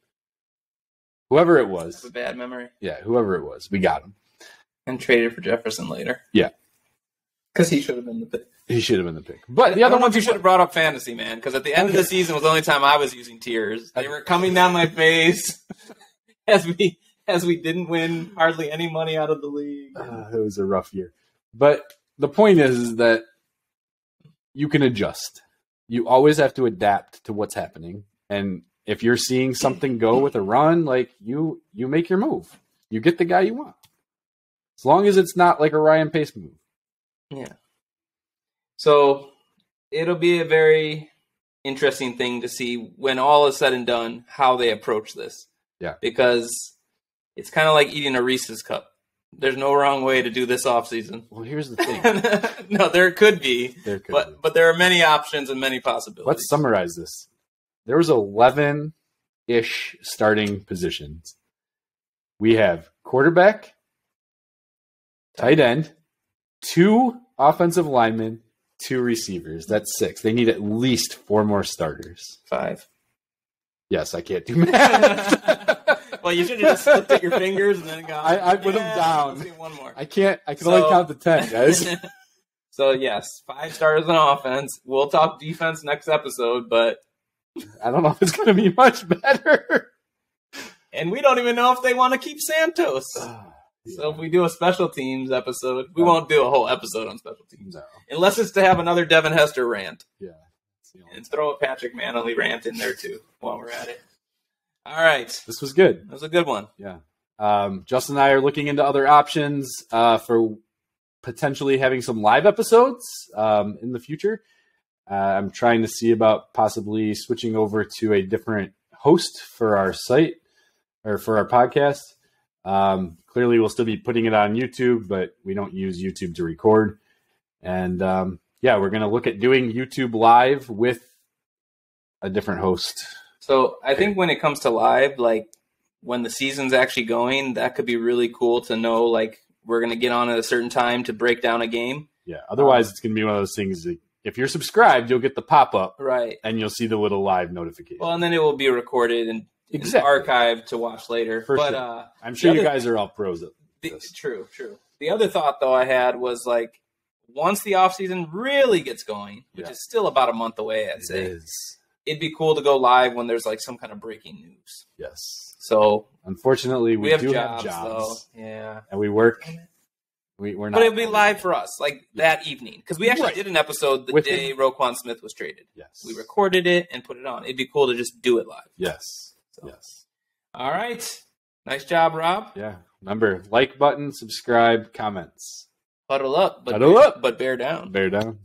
Whoever it was. I have a bad memory. Yeah, whoever it was. We got him. And traded for Jefferson later. Yeah. Because he should have been the pick. He should have been the pick. But the other ones, you should have brought up fantasy, man. Because at the end of the season was the only time I was using tiers. They were coming down my face as we didn't win hardly any money out of the league. It was a rough year. But the point is that you can adjust. You always have to adapt to what's happening. And if you're seeing something go with a run, you make your move. You get the guy you want. As long as it's not like a Ryan Pace move. Yeah. So it'll be a very interesting thing to see when all is said and done, how they approach this. Yeah. Because it's kind of like eating a Reese's cup. There's no wrong way to do this offseason. Well, here's the thing. No, there could be. But there are many options and many possibilities. Let's summarize this. There was 11-ish starting positions. We have quarterback, tight end, 2 offensive linemen, 2 receivers. That's 6. They need at least 4 more starters. 5. Yes, I can't do math. Well, you should have just looked at your fingers and then gone. I put them down. Let's see one more. I can't. I can only count to 10, guys. So yes, 5 starters on offense. We'll talk defense next episode, but I don't know if it's going to be much better. And we don't even know if they want to keep Santos. So if we do a special teams episode, we won't do a whole episode on special teams. No. Unless it's to have another Devin Hester rant. Yeah. And throw a Patrick Manley rant in there too while we're at it. All right. This was good. That was a good one. Yeah. Justin and I are looking into other options for potentially having some live episodes in the future. I'm trying to see about possibly switching over to a different host for our site or for our podcast. Clearly, we'll still be putting it on YouTube, but we don't use YouTube to record. And we're going to look at doing YouTube live with a different host. So I think when it comes to live, like when the season's actually going, that could be really cool to know, like, we're going to get on at a certain time to break down a game. Yeah. Otherwise, it's going to be one of those things that if you're subscribed, you'll get the pop-up. Right. And you'll see the little live notification. Well, and then it will be recorded and archived to watch later. Sure. I'm sure you guys are all pros at this. True. The other thought, though, I had was, like, once the offseason really gets going, which is still about a month away, I'd say, it'd be cool to go live when there's like some kind of breaking news. Yes. So unfortunately, we have do jobs, have jobs. though. Yeah. And we work. We're not. But it'll be live for us, like that evening. Because we actually did an episode the day Roquan Smith was traded. Yes. We recorded it and put it on. It'd be cool to just do it live. Yes. So. Yes. All right. Nice job, Rob. Yeah. Remember, like button, subscribe, comments. Huddle up, but Huddle up. but bear down. Bear down.